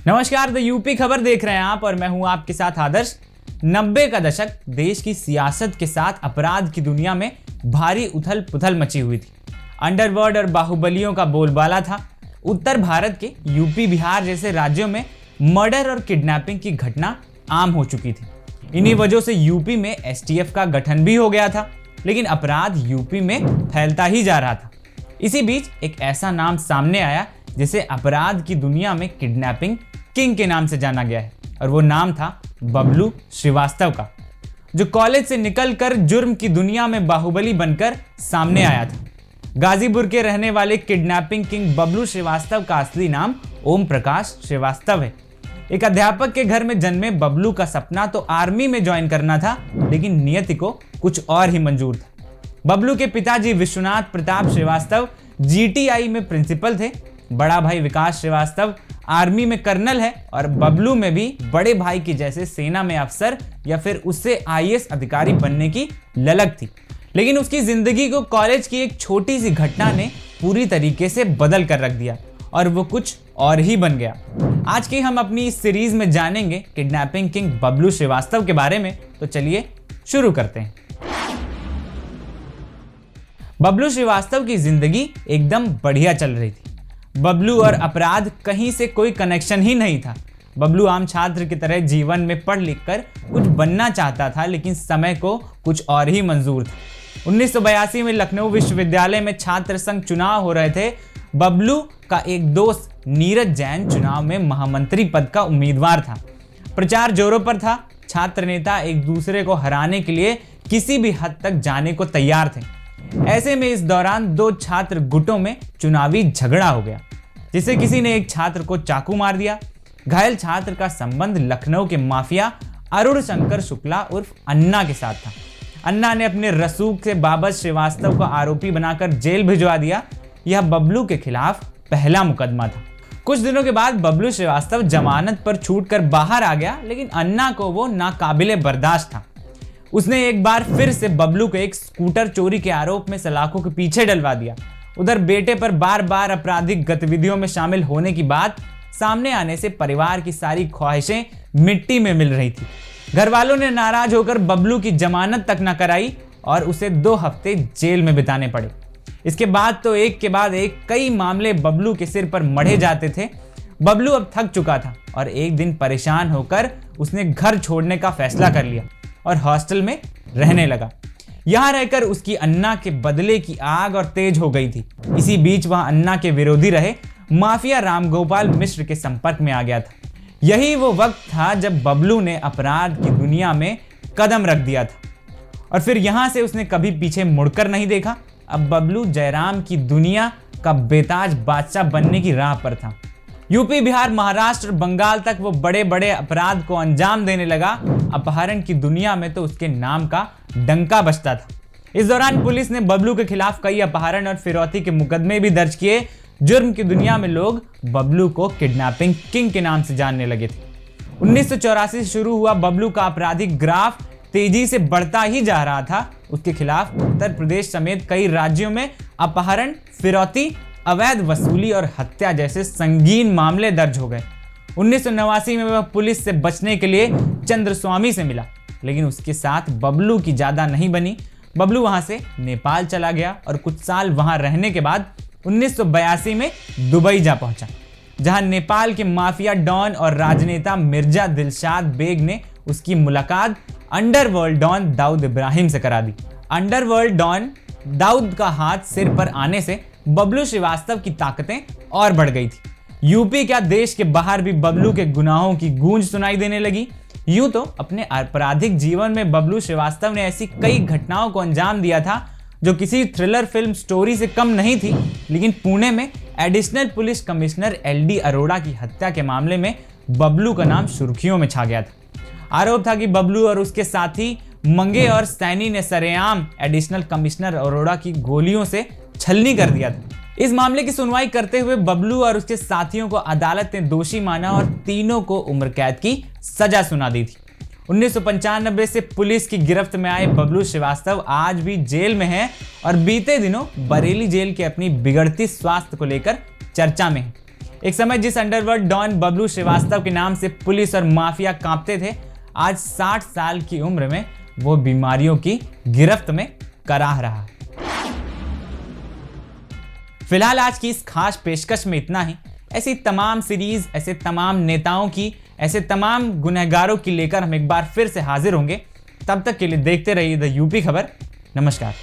नमस्कार, the UP खबर देख रहे हैं आप और मैं हूं आपके साथ आदर्श। 90 का दशक देश की सियासत के साथ अपराध की दुनिया में भारी उथल पुथल मची हुई थी। अंडरवर्ल्ड और बाहुबलियों का बोलबाला था। उत्तर भारत के यूपी बिहार जैसे राज्यों में मर्डर और किडनैपिंग की घटना आम हो चुकी थी। इन्हीं वजहों से यूपी में एसटीएफ का गठन भी हो गया था, लेकिन अपराध यूपी में फैलता ही जा रहा था। इसी बीच एक ऐसा नाम सामने आया जिसे अपराध की दुनिया में किडनैपिंग किंग के नाम से जाना गया है, और वो नाम था बबलू श्रीवास्तव का, जो कॉलेज से निकलकर जुर्म की दुनिया में बाहुबली बनकर सामने आया था। गाजीपुर के रहने वाले किडनैपिंग किंग बबलू श्रीवास्तव का असली नाम ओम प्रकाश श्रीवास्तव है। एक अध्यापक के घर में जन्मे बबलू का सपना तो आर्मी में ज्वाइन करना था, लेकिन नियति को कुछ और ही मंजूर था। बबलू के पिताजी विश्वनाथ प्रताप श्रीवास्तव जीटीआई में प्रिंसिपल थे। बड़ा भाई विकास श्रीवास्तव आर्मी में कर्नल है और बबलू में भी बड़े भाई की जैसे सेना में अफसर या फिर उससे आईएएस अधिकारी बनने की ललक थी। लेकिन उसकी जिंदगी को कॉलेज की एक छोटी सी घटना ने पूरी तरीके से बदल कर रख दिया और वो कुछ और ही बन गया। आज की हम अपनी इस सीरीज में जानेंगे किडनैपिंग किंग बबलू श्रीवास्तव के बारे में, तो चलिए शुरू करते हैं। बबलू श्रीवास्तव की जिंदगी एकदम बढ़िया चल रही थी। बबलू और अपराध कहीं से कोई कनेक्शन ही नहीं था। बबलू आम छात्र की तरह जीवन में पढ़ लिख कर कुछ बनना चाहता था, लेकिन समय को कुछ और ही मंजूर था। 1982 में लखनऊ विश्वविद्यालय में छात्र संघ चुनाव हो रहे थे। बबलू का एक दोस्त नीरज जैन चुनाव में महामंत्री पद का उम्मीदवार था। प्रचार जोरों पर था। छात्र नेता एक दूसरे को हराने के लिए किसी भी हद तक जाने को तैयार थे। ऐसे में इस दौरान दो छात्र गुटों में चुनावी झगड़ा हो गया, जिसे किसी ने एक छात्र को चाकू मार दिया। घायल छात्र का संबंध लखनऊ के माफिया अरुण शंकर शुक्ला उर्फ अन्ना के साथ था। अन्ना ने अपने रसूख से बाबत श्रीवास्तव को आरोपी बनाकर जेल भिजवा दिया। यह बबलू के खिलाफ पहला मुकदमा था। कुछ दिनों के बाद बबलू श्रीवास्तव जमानत पर छूटकर बाहर आ गया, लेकिन अन्ना को वो नाकाबिले बर्दाश्त था। उसने एक बार फिर से बबलू को एक स्कूटर चोरी के आरोप में सलाखों के पीछे डलवा दिया। उधर बेटे पर बार बार आपराधिक गतिविधियों में शामिल होने की बात सामने आने से परिवार की सारी ख्वाहिशें मिट्टी में मिल रही थी। घर वालों ने नाराज होकर बबलू की जमानत तक न कराई और उसे 2 हफ्ते जेल में बिताने पड़े। इसके बाद तो एक के बाद एक कई मामले बबलू के सिर पर मढ़े जाते थे। बबलू अब थक चुका था और एक दिन परेशान होकर उसने घर छोड़ने का फैसला कर लिया और हॉस्टल में रहने लगा। यहां रहकर उसकी अन्ना के बदले की आग और तेज हो गई थी। इसी बीच वह अन्ना के विरोधी रहे माफिया रामगोपाल मिश्र के संपर्क में आ गया था। यही वो वक्त था जब बबलू ने अपराध की दुनिया में कदम रख दिया था और फिर यहां से उसने कभी पीछे मुड़कर नहीं देखा। अब बबलू जयराम की दुनिया का बेताज बादशाह बनने की राह पर था। यूपी, बिहार, महाराष्ट्र, बंगाल तक वो बड़े बड़े अपराध को अंजाम देने लगा। अपहरण की दुनिया में तो उसके नाम का डंका बजता था। इस दौरान पुलिस ने बबलू के खिलाफ कई अपहरण और फिरौती के मुकदमे भी दर्ज किए। जुर्म की दुनिया में लोग बबलू को किडनैपिंग किंग के नाम से जानने लगे थे। 1984 से शुरू हुआ बबलू का आपराधिक ग्राफ तेजी से बढ़ता ही जा रहा था। उसके खिलाफ उत्तर प्रदेश समेत कई राज्यों में अपहरण, फिरौती, अवैध वसूली और हत्या जैसे संगीन मामले दर्ज हो गए। 1989 में वह पुलिस से बचने के लिए चंद्रस्वामी से मिला, लेकिन उसके साथ बबलू की ज्यादा नहीं बनी। बबलू वहां से नेपाल चला गया और कुछ साल वहां रहने के बाद 1982 में दुबई जा पहुंचा, जहां नेपाल के माफिया डॉन और राजनेता मिर्जा दिलशाद बेग ने उसकी मुलाकात अंडरवर्ल्ड डॉन दाऊद इब्राहिम से करा दी। अंडरवर्ल्ड डॉन दाऊद का हाथ सिर पर आने से बबलू श्रीवास्तव की ताकतें और बढ़ गई थी। यूपी क्या, देश के बाहर भी बबलू के गुनाहों की गूंज सुनाई देने लगी। यूं तो अपने आपराधिक जीवन में बबलू श्रीवास्तव ने ऐसी कई घटनाओं को अंजाम दिया था जो किसी थ्रिलर फिल्म स्टोरी से कम नहीं थी, लेकिन पुणे में additional police commissioner L D Arora की हत्या के मामले में बबलू का नाम सुर्खियों में छा गया था। आरोप था कि बबलू और उसके साथी मंगे और सैनी ने सरेआम एडिशनल कमिश्नर अरोड़ा की गोलियों से छलनी कर दिया था। इस मामले की सुनवाई करते हुए बबलू और उसके साथियों को अदालत ने दोषी माना और तीनों को उम्र कैद की सजा सुना दी थी। 1995 से पुलिस की गिरफ्त में आए बबलू श्रीवास्तव आज भी जेल में हैं और बीते दिनों बरेली जेल के अपनी बिगड़ती स्वास्थ्य को लेकर चर्चा में हैं। एक समय जिस अंडरवर्ल्ड डॉन बबलू श्रीवास्तव के नाम से पुलिस और माफिया कांपते थे, आज 60 साल की उम्र में वो बीमारियों की गिरफ्त में कराह रहा है। फिलहाल आज की इस खास पेशकश में इतना ही। ऐसी तमाम सीरीज, ऐसे तमाम नेताओं की, ऐसे तमाम गुनहगारों की लेकर हम एक बार फिर से हाजिर होंगे। तब तक के लिए देखते रहिए द यूपी खबर। नमस्कार।